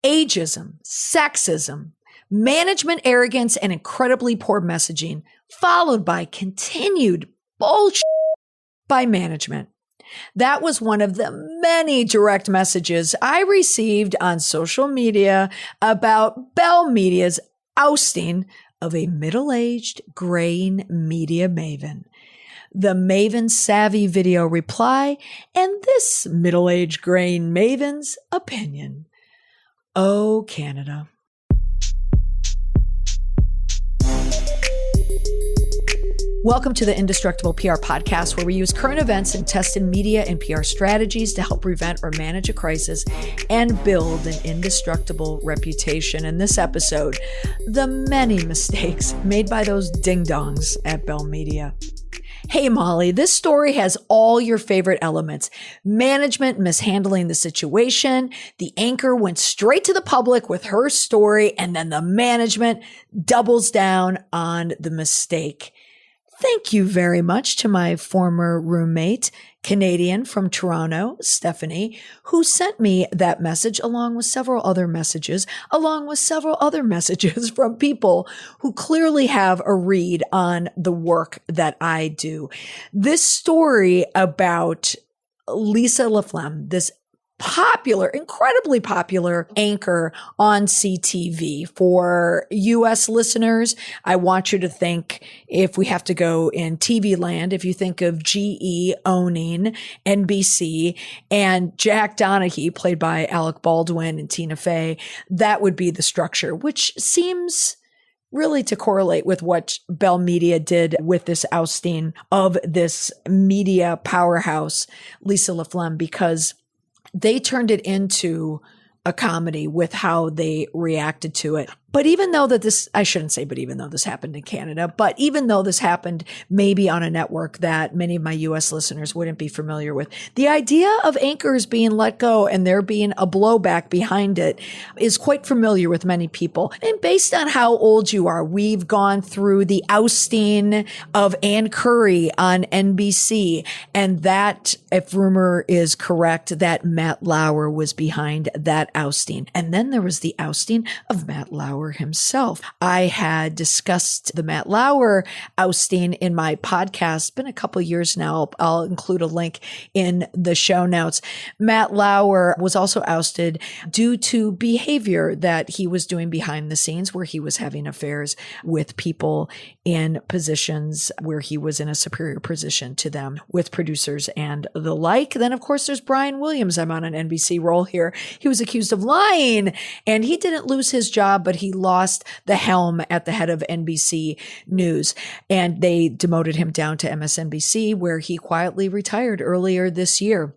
ageism, sexism, management arrogance, and incredibly poor messaging, followed by continued bullshit by management. That was one of the many direct messages I received on social media about Bell Media's ousting of a middle-aged, graying media maven. The Maven's savvy video reply, and this middle-aged, graying maven's opinion. Oh, Canada. Welcome to the Indestructible PR podcast, where we use current events and tested media and PR strategies to help prevent or manage a crisis and build an indestructible reputation. In this episode, the many mistakes made by those ding-dongs at Bell Media. Hey, Molly, this story has all your favorite elements. Management mishandling the situation. The anchor went straight to the public with her story, and then the management doubles down on the mistake. Thank you very much to my former roommate, Canadian from Toronto, Stephanie, who sent me that message along with several other messages from people who clearly have a read on the work that I do. This story about Lisa LaFlamme, this incredibly popular anchor on CTV. For US listeners, I want you to think, if we have to go in TV land, if you think of GE owning NBC and Jack Donaghy, played by Alec Baldwin and Tina Fey, that would be the structure, which seems really to correlate with what Bell Media did with this ousting of this media powerhouse, Lisa LaFlamme, because they turned it into a comedy with how they reacted to it. But even though this happened in Canada, but even though this happened maybe on a network that many of my US listeners wouldn't be familiar with, the idea of anchors being let go and there being a blowback behind it is quite familiar with many people. And based on how old you are, we've gone through the ousting of Ann Curry on NBC. And that, if rumor is correct, that Matt Lauer was behind that ousting. And then there was the ousting of Matt Lauer himself. I had discussed the Matt Lauer ousting in my podcast. It's been a couple of years now. I'll include a link in the show notes. Matt Lauer was also ousted due to behavior that he was doing behind the scenes, where he was having affairs with people in positions where he was in a superior position to them, with producers and the like. Then, of course, there's Brian Williams. I'm on an NBC roll here. He was accused of lying, and he didn't lose his job, but he lost the helm at the head of NBC News, and they demoted him down to MSNBC, where he quietly retired earlier this year.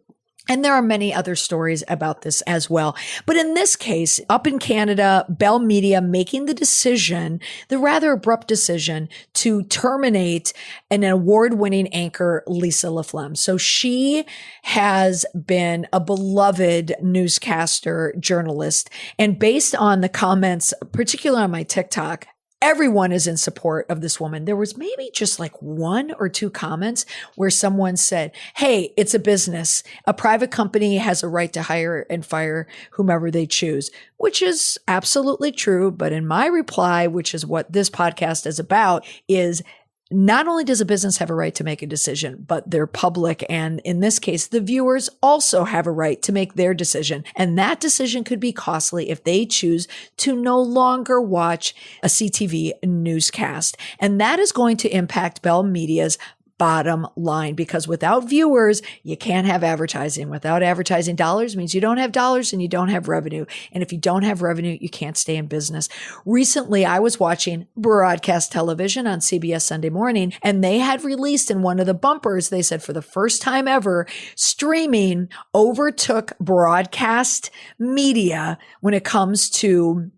And there are many other stories about this as well. But in this case, up in Canada, Bell Media making the rather abrupt decision to terminate an award-winning anchor, Lisa LaFlamme. So she has been a beloved newscaster, journalist. And based on the comments, particularly on my TikTok, everyone is in support of this woman. There was maybe just like one or two comments where someone said, hey, it's a business. A private company has a right to hire and fire whomever they choose, which is absolutely true. But in my reply, which is what this podcast is about, is not only does a business have a right to make a decision, but they're public. And in this case, the viewers also have a right to make their decision. And that decision could be costly if they choose to no longer watch a CTV newscast. And that is going to impact Bell Media's bottom line, because without viewers, you can't have advertising. Without advertising dollars means you don't have dollars and you don't have revenue. And if you don't have revenue, you can't stay in business. Recently, I was watching broadcast television on CBS Sunday Morning, and they had released in one of the bumpers, they said for the first time ever, streaming overtook broadcast media when it comes to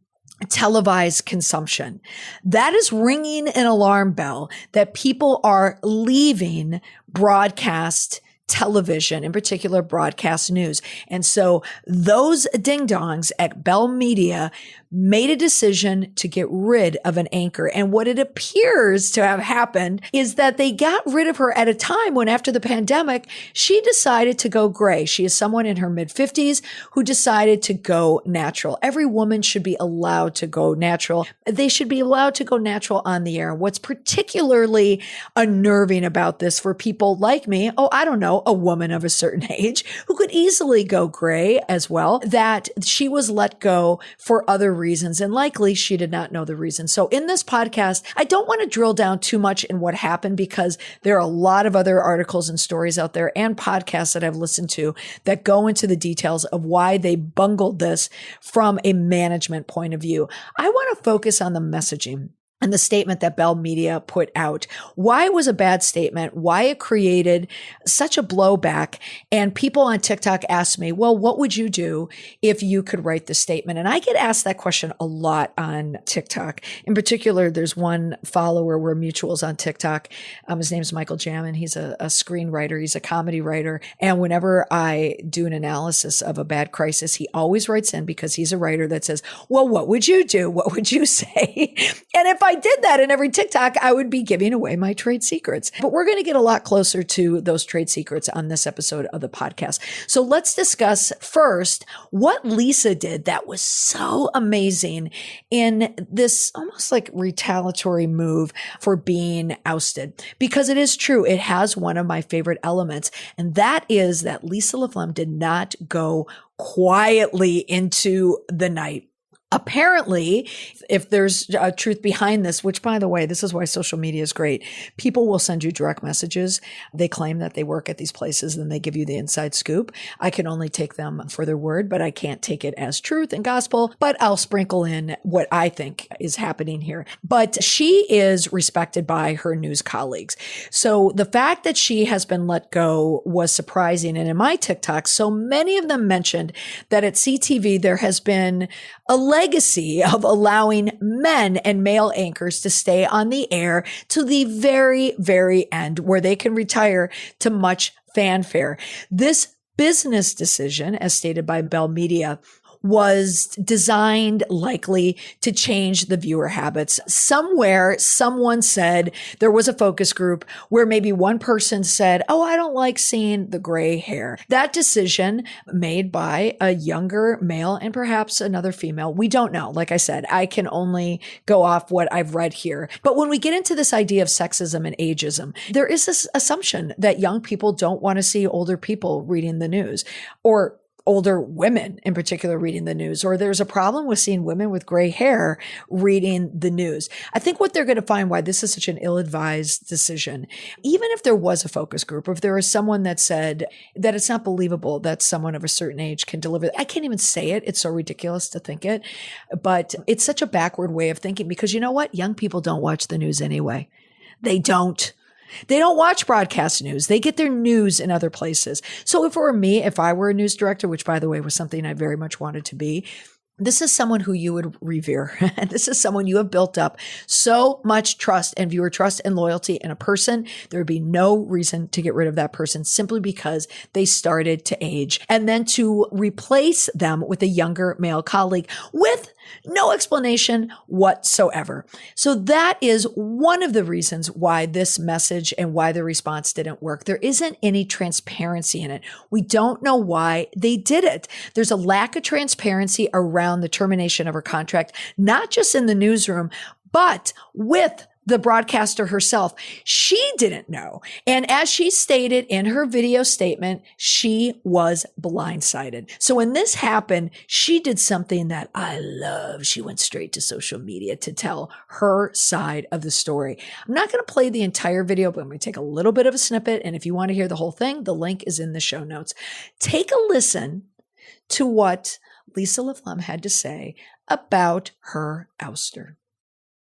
televised consumption. That is ringing an alarm bell that people are leaving broadcast television, in particular broadcast news. And so those ding-dongs at Bell Media made a decision to get rid of an anchor. And what it appears to have happened is that they got rid of her at a time when, after the pandemic, she decided to go gray. She is someone in her mid-50s who decided to go natural. Every woman should be allowed to go natural. They should be allowed to go natural on the air. What's particularly unnerving about this for people like me, a woman of a certain age who could easily go gray as well, that she was let go for other reasons, and likely she did not know the reason. So in this podcast, I don't want to drill down too much in what happened, because there are a lot of other articles and stories out there and podcasts that I've listened to that go into the details of why they bungled this from a management point of view. I want to focus on the messaging and the statement that Bell Media put out. Why it was a bad statement, why it created such a blowback. And people on TikTok asked me, well, what would you do if you could write the statement? And I get asked that question a lot on TikTok. In particular, there's one follower, we're mutuals on TikTok. His name's Michael Jamin. He's a screenwriter. He's a comedy writer. And whenever I do an analysis of a bad crisis, he always writes in, because he's a writer, that says, well, what would you do? What would you say? And if I did that in every TikTok, I would be giving away my trade secrets. But we're going to get a lot closer to those trade secrets on this episode of the podcast. So let's discuss first what Lisa did that was so amazing in this almost like retaliatory move for being ousted. Because it is true, it has one of my favorite elements, and that is that Lisa LaFlamme did not go quietly into the night. Apparently, if there's a truth behind this, which, by the way, this is why social media is great. People will send you direct messages. They claim that they work at these places and they give you the inside scoop. I can only take them for their word, but I can't take it as truth and gospel, but I'll sprinkle in what I think is happening here. But she is respected by her news colleagues. So the fact that she has been let go was surprising. And in my TikTok, so many of them mentioned that at CTV, there has been a legacy of allowing men and male anchors to stay on the air to the very, very end, where they can retire to much fanfare. This business decision, as stated by Bell Media, was designed likely to change the viewer habits. Somewhere, someone said there was a focus group where maybe one person said, oh, I don't like seeing the gray hair. That decision made by a younger male and perhaps another female, we don't know. Like I said, I can only go off what I've read here. But when we get into this idea of sexism and ageism, there is this assumption that young people don't want to see older people reading the news, or older women in particular reading the news, or there's a problem with seeing women with gray hair reading the news. I think what they're going to find why this is such an ill-advised decision, even if there was a focus group, or if there is someone that said that it's not believable that someone of a certain age can deliver, I can't even say it. It's so ridiculous to think it, but it's such a backward way of thinking, because you know what? Young people don't watch the news anyway. They don't. They don't watch broadcast news. They get their news in other places. So if it were me, if I were a news director, which by the way was something I very much wanted to be, this is someone who you would revere. This is someone you have built up so much trust and viewer trust and loyalty in a person. There would be no reason to get rid of that person simply because they started to age, and then to replace them with a younger male colleague with no explanation whatsoever. So that is one of the reasons why this message and why the response didn't work. There isn't any transparency in it. We don't know why they did it. There's a lack of transparency around the termination of her contract, not just in the newsroom, but with the broadcaster herself. She didn't know. And as she stated in her video statement, she was blindsided. So when this happened, she did something that I love. She went straight to social media to tell her side of the story. I'm not going to play the entire video, but I'm going to take a little bit of a snippet. And if you want to hear the whole thing, the link is in the show notes. Take a listen to what Lisa LaFlamme had to say about her ouster.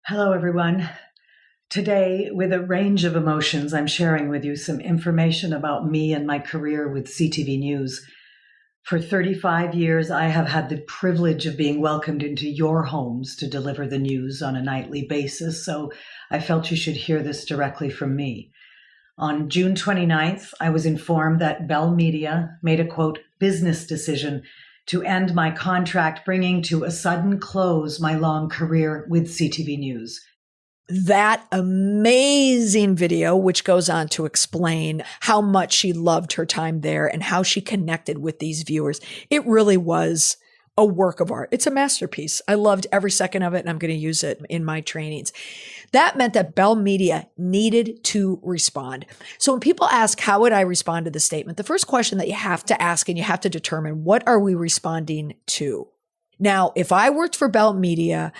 Hello, everyone. Today, with a range of emotions, I'm sharing with you some information about me and my career with CTV News. For 35 years, I have had the privilege of being welcomed into your homes to deliver the news on a nightly basis, so I felt you should hear this directly from me. On June 29th, I was informed that Bell Media made a, quote, business decision to end my contract, bringing to a sudden close my long career with CTV News. That amazing video, which goes on to explain how much she loved her time there and how she connected with these viewers. It really was a work of art. It's a masterpiece. I loved every second of it, and I'm going to use it in my trainings. That meant that Bell Media needed to respond. So when people ask, how would I respond to the statement? The first question that you have to ask, and you have to determine, what are we responding to? Now, if I worked for Bell Media,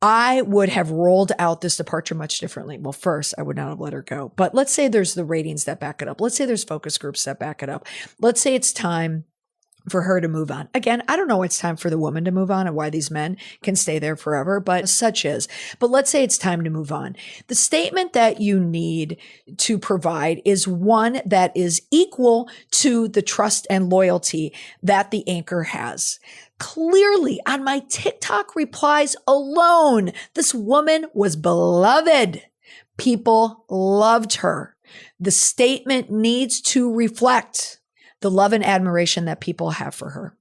I would have rolled out this departure much differently. Well, first, I would not have let her go. But let's say there's the ratings that back it up. Let's say there's focus groups that back it up. Let's say it's time for her to move on. Again, I don't know it's time for the woman to move on and why these men can stay there forever, but such is. But let's say it's time to move on. The statement that you need to provide is one that is equal to the trust and loyalty that the anchor has. Clearly, on my TikTok replies alone, this woman was beloved. People loved her. The statement needs to reflect the love and admiration that people have for her.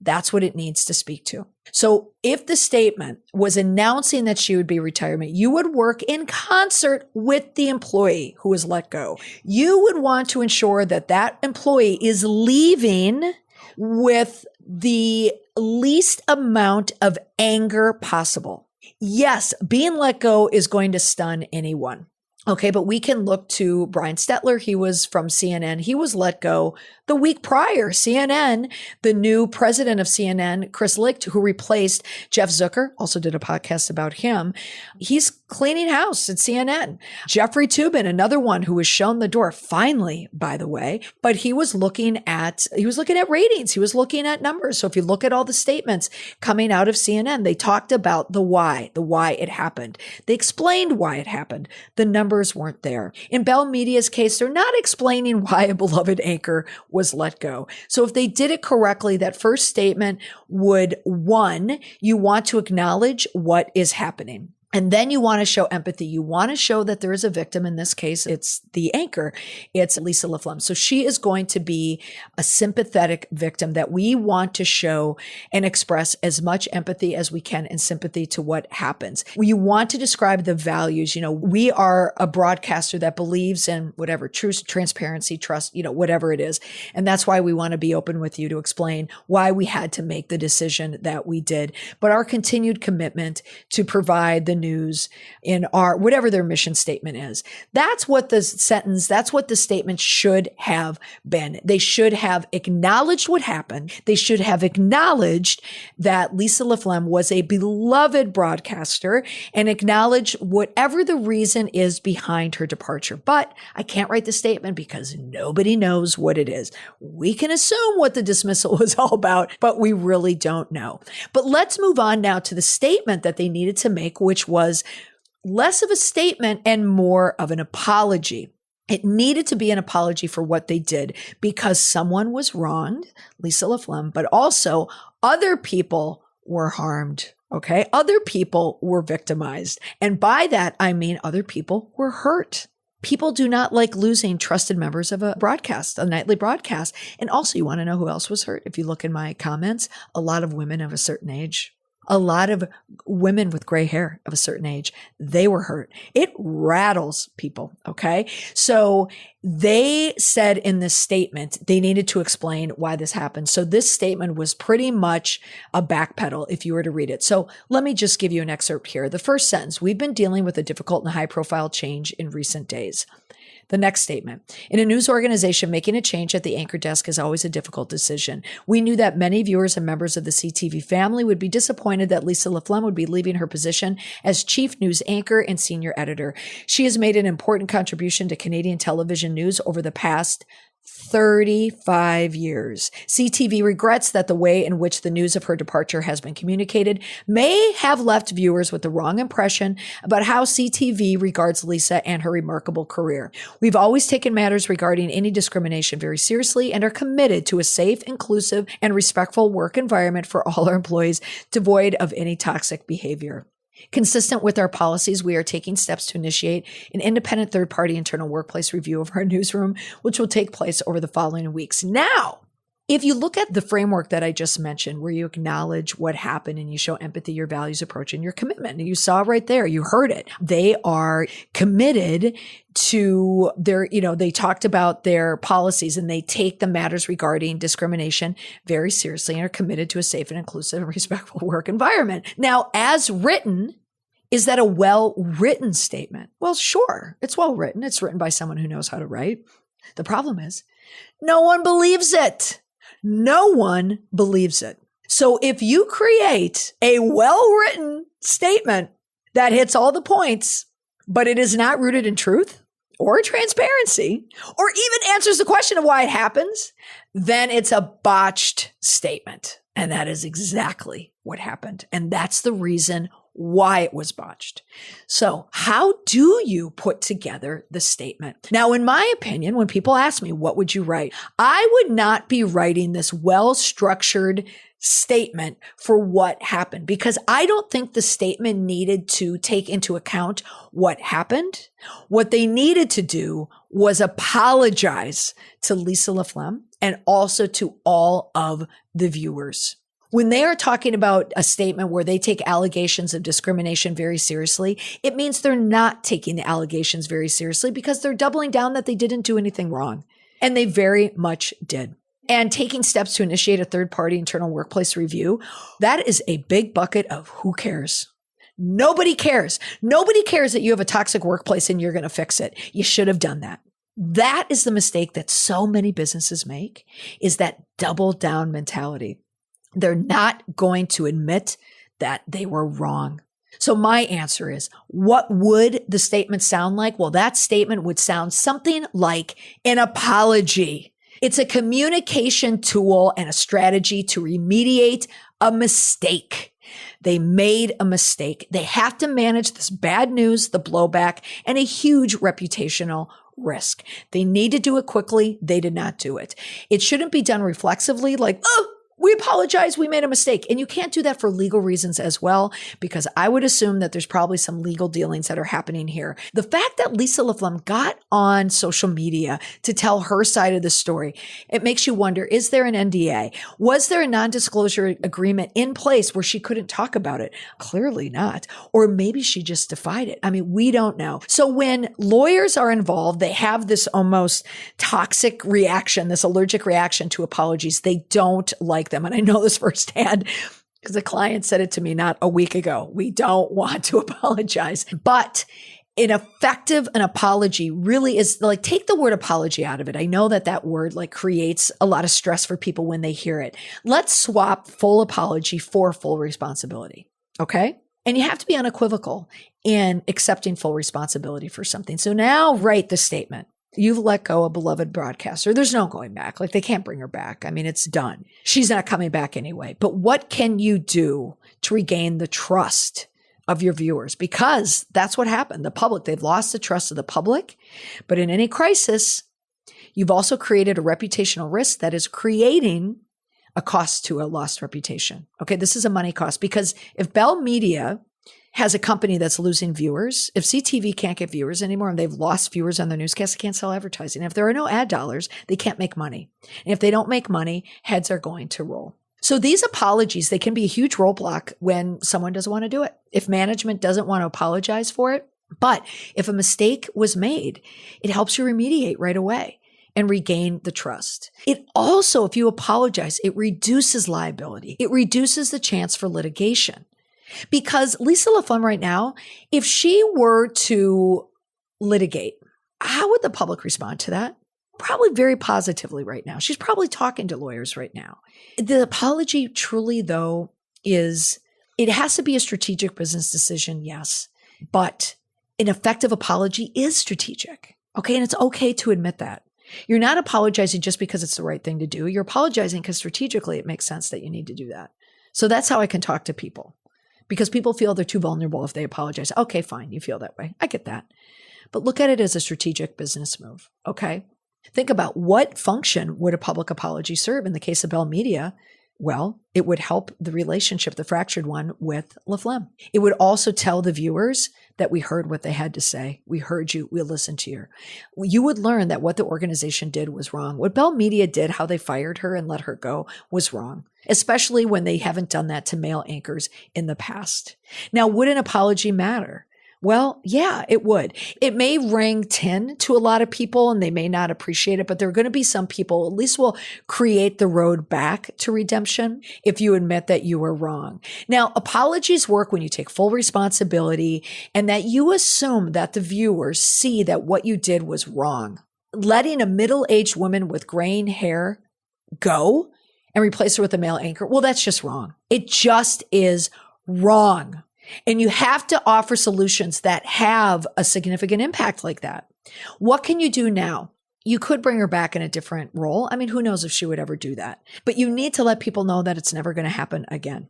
That's what it needs to speak to. So if the statement was announcing that she would be retirement, you would work in concert with the employee who was let go. You would want to ensure that that employee is leaving with the least amount of anger possible. Yes, being let go is going to stun anyone. Okay, but we can look to Brian Stetler. He was from CNN. He was let go the week prior. CNN, the new president of CNN, Chris Licht, who replaced Jeff Zucker, also did a podcast about him. He's cleaning house at CNN. Jeffrey Toobin, another one who was shown the door, finally, by the way, but he was looking at ratings. He was looking at numbers. So if you look at all the statements coming out of CNN, they talked about the why it happened. They explained why it happened. The numbers weren't there. In Bell Media's case, they're not explaining why a beloved anchor was let go. So if they did it correctly, that first statement would, one, you want to acknowledge what is happening. And then you want to show empathy. You want to show that there is a victim. In this case, it's the anchor. It's Lisa LaFlamme. So she is going to be a sympathetic victim that we want to show and express as much empathy as we can and sympathy to what happens. You want to describe the values. We are a broadcaster that believes in whatever, truth, transparency, trust, whatever it is. And that's why we want to be open with you to explain why we had to make the decision that we did. But our continued commitment to provide the news in our, whatever their mission statement is. That's what the statement should have been. They should have acknowledged what happened. They should have acknowledged that Lisa LaFlamme was a beloved broadcaster and acknowledge whatever the reason is behind her departure. But I can't write the statement because nobody knows what it is. We can assume what the dismissal was all about, but we really don't know. But let's move on now to the statement that they needed to make, which was less of a statement and more of an apology. It needed to be an apology for what they did because someone was wronged, Lisa LaFlamme, but also other people were harmed. Okay. Other people were victimized. And by that, I mean other people were hurt. People do not like losing trusted members of a broadcast, a nightly broadcast. And also, you want to know who else was hurt? If you look in my comments, a lot of women of a certain age. A lot of women with gray hair of a certain age, they were hurt. It rattles people, okay? So they said in this statement, they needed to explain why this happened. So this statement was pretty much a backpedal if you were to read it. So let me just give you an excerpt here. The first sentence, we've been dealing with a difficult and high-profile change in recent days. The next statement, in a news organization, making a change at the anchor desk is always a difficult decision. We knew that many viewers and members of the CTV family would be disappointed that Lisa LaFlamme would be leaving her position as chief news anchor and senior editor. She has made an important contribution to Canadian television news over the past 35 years. CTV regrets that the way in which the news of her departure has been communicated may have left viewers with the wrong impression about how CTV regards Lisa and her remarkable career. We've always taken matters regarding any discrimination very seriously and are committed to a safe, inclusive, and respectful work environment for all our employees, devoid of any toxic behavior. Consistent with our policies, we are taking steps to initiate an independent third-party internal workplace review of our newsroom, which will take place over the following weeks. Now, if you look at the framework that I just mentioned, where you acknowledge what happened and you show empathy, your values, approach, and your commitment, and you saw right there, you heard it. They are committed to their, they talked about their policies and they take the matters regarding discrimination very seriously and are committed to a safe and inclusive and respectful work environment. Now, as written, is that a well-written statement? Well, sure, it's well-written. It's written by someone who knows how to write. The problem is no one believes it. No one believes it. So if you create a well-written statement that hits all the points, but it is not rooted in truth or transparency, or even answers the question of why it happens, then it's a botched statement. And that is exactly what happened. And that's the reason why it was botched. So how do you put together the statement? Now, in my opinion, when people ask me, what would you write? I would not be writing this well-structured statement for what happened, because I don't think the statement needed to take into account what happened. What they needed to do was apologize to Lisa LaFlamme and also to all of the viewers. When they are talking about a statement where they take allegations of discrimination very seriously, it means they're not taking the allegations very seriously because they're doubling down that they didn't do anything wrong. And they very much did. And taking steps to initiate a third-party internal workplace review, that is a big bucket of who cares. Nobody cares. Nobody cares that you have a toxic workplace and you're going to fix it. You should have done that. That is the mistake that so many businesses make, is that double down mentality. They're not going to admit that they were wrong. So my answer is, what would the statement sound like? Well, that statement would sound something like an apology. It's a communication tool and a strategy to remediate a mistake. They made a mistake. They have to manage this bad news, the blowback, and a huge reputational risk. They need to do it quickly. They did not do it. It shouldn't be done reflexively, like, oh, we apologize, we made a mistake. And you can't do that for legal reasons as well, because I would assume that there's probably some legal dealings that are happening here. The fact that Lisa LaFlamme got on social media to tell her side of the story, it makes you wonder, is there an NDA? Was there a non-disclosure agreement in place where she couldn't talk about it? Clearly not. Or maybe she just defied it. I mean, we don't know. So when lawyers are involved, they have this almost toxic reaction, this allergic reaction to apologies. They don't like them. And I know this firsthand because a client said it to me not a week ago. We don't want to apologize. But an apology really is like, take the word apology out of it. I know that word like creates a lot of stress for people when they hear it. Let's swap full apology for full responsibility. Okay? And you have to be unequivocal in accepting full responsibility for something. So now write the statement. You've let go a beloved broadcaster. There's no going back. Like, they can't bring her back. I mean, it's done. She's not coming back anyway. But what can you do to regain the trust of your viewers? Because that's what happened. The public, they've lost the trust of the public. But in any crisis, you've also created a reputational risk that is creating a cost to a lost reputation. Okay, this is a money cost, because if Bell Media has a company that's losing viewers, if CTV can't get viewers anymore and they've lost viewers on their newscasts, they can't sell advertising. If there are no ad dollars, they can't make money. And if they don't make money, heads are going to roll. So these apologies, they can be a huge roadblock when someone doesn't want to do it. If management doesn't want to apologize for it, but if a mistake was made, it helps you remediate right away and regain the trust. It also, if you apologize, it reduces liability. It reduces the chance for litigation. Because Lisa LaFlamme right now, if she were to litigate, how would the public respond to that? Probably very positively right now. She's probably talking to lawyers right now. The apology truly, though, it has to be a strategic business decision, yes. But an effective apology is strategic, okay? And it's okay to admit that. You're not apologizing just because it's the right thing to do. You're apologizing because strategically it makes sense that you need to do that. So that's how I can talk to people. Because people feel they're too vulnerable if they apologize. Okay, fine. You feel that way. I get that. But look at it as a strategic business move. Okay. Think about what function would a public apology serve. In the case of Bell Media, Well, it would help the relationship, the fractured one, with LaFlamme. It would also tell the viewers that we heard what they had to say. We heard you. We listened to you. You would learn that what the organization did was wrong. What Bell Media did, how they fired her and let her go, was wrong, especially when they haven't done that to male anchors in the past. Now, would an apology matter? Well, yeah, it would. It may ring 10 to a lot of people and they may not appreciate it, but there are going to be some people, at least will create the road back to redemption if you admit that you were wrong. Now, apologies work when you take full responsibility and that you assume that the viewers see that what you did was wrong. Letting a middle-aged woman with graying hair go and replace her with a male anchor, well, that's just wrong. It just is wrong. And you have to offer solutions that have a significant impact like that. What can you do now? You could bring her back in a different role. I mean, who knows if she would ever do that? But you need to let people know that it's never going to happen again.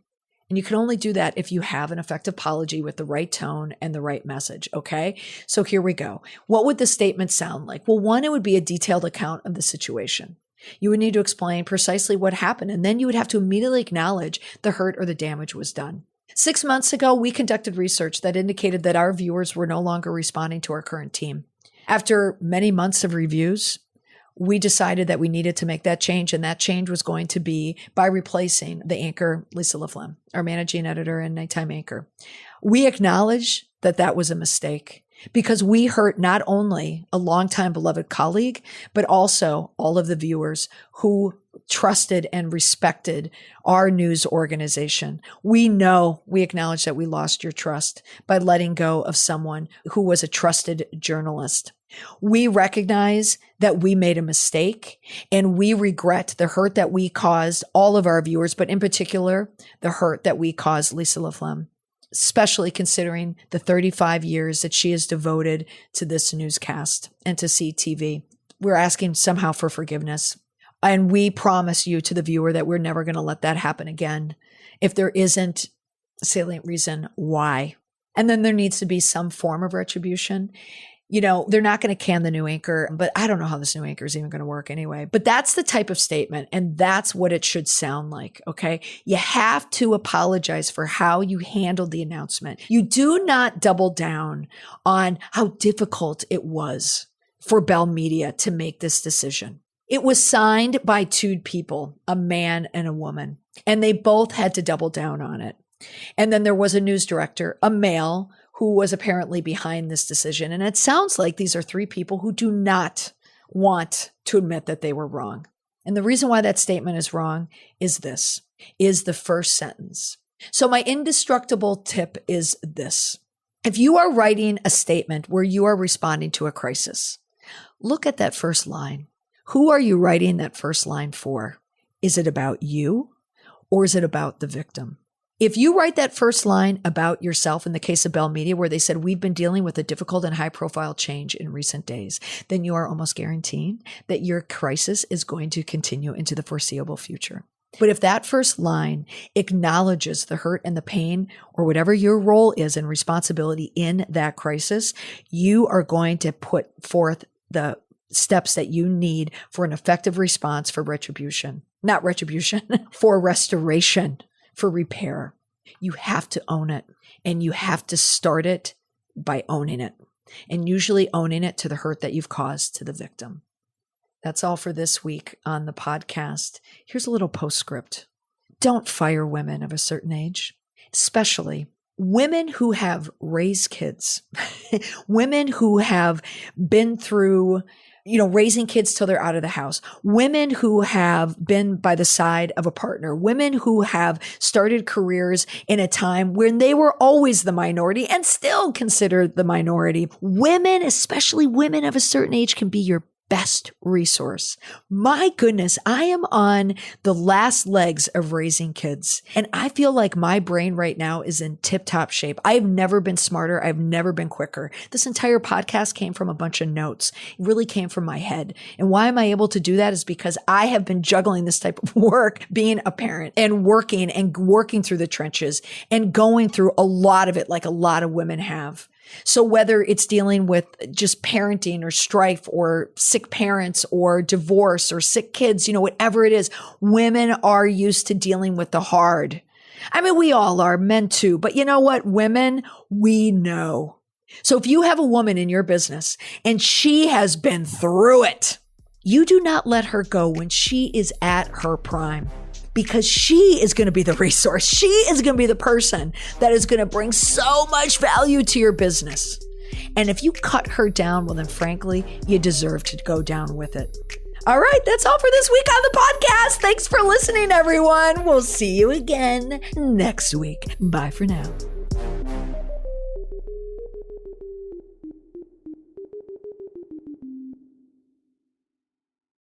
And you can only do that if you have an effective apology with the right tone and the right message. Okay. So here we go. What would the statement sound like? Well, one, it would be a detailed account of the situation. You would need to explain precisely what happened. And then you would have to immediately acknowledge the hurt or the damage was done. 6 months ago, we conducted research that indicated that our viewers were no longer responding to our current team. After many months of reviews, we decided that we needed to make that change, and that change was going to be by replacing the anchor, Lisa LaFlamme, our managing editor and nighttime anchor. We acknowledge that that was a mistake because we hurt not only a longtime beloved colleague, but also all of the viewers who trusted and respected our news organization. We acknowledge that we lost your trust by letting go of someone who was a trusted journalist. We recognize that we made a mistake and we regret the hurt that we caused all of our viewers, but in particular, the hurt that we caused Lisa LaFlamme, especially considering the 35 years that she has devoted to this newscast and to CTV. We're asking somehow for forgiveness. And we promise you to the viewer that we're never going to let that happen again if there isn't a salient reason why. And then there needs to be some form of retribution. You know, they're not going to can the new anchor, but I don't know how this new anchor is even going to work anyway. But that's the type of statement, and that's what it should sound like, okay? You have to apologize for how you handled the announcement. You do not double down on how difficult it was for Bell Media to make this decision. It was signed by two people, a man and a woman, and they both had to double down on it. And then there was a news director, a male, who was apparently behind this decision. And it sounds like these are three people who do not want to admit that they were wrong. And the reason why that statement is wrong is the first sentence. So my indestructible tip is this. If you are writing a statement where you are responding to a crisis, look at that first line. Who are you writing that first line for? Is it about you or is it about the victim? If you write that first line about yourself in the case of Bell Media, where they said, we've been dealing with a difficult and high profile change in recent days, then you are almost guaranteeing that your crisis is going to continue into the foreseeable future. But if that first line acknowledges the hurt and the pain or whatever your role is and responsibility in that crisis, you are going to put forth the steps that you need for an effective response for retribution, not retribution, for restoration, for repair. You have to own it, and you have to start it by owning it, and usually owning it to the hurt that you've caused to the victim. That's all for this week on the podcast. Here's a little postscript. Don't fire women of a certain age, especially women who have raised kids, women who have been through raising kids till they're out of the house, women who have been by the side of a partner, women who have started careers in a time when they were always the minority and still considered the minority. Women, especially women of a certain age, can be your best resource. My goodness, I am on the last legs of raising kids, and I feel like my brain right now is in tip-top shape. I've never been smarter. I've never been quicker. This entire podcast came from a bunch of notes. It really came from my head. And why am I able to do that is because I have been juggling this type of work, being a parent and working through the trenches and going through a lot of it like a lot of women have. So whether it's dealing with just parenting or strife or sick parents or divorce or sick kids, whatever it is, women are used to dealing with the hard. I mean, we all are, men too, but you know what? Women, we know. So if you have a woman in your business and she has been through it, you do not let her go when she is at her prime, because she is going to be the resource. She is going to be the person that is going to bring so much value to your business. And if you cut her down, well, then frankly, you deserve to go down with it. All right, that's all for this week on the podcast. Thanks for listening, everyone. We'll see you again next week. Bye for now.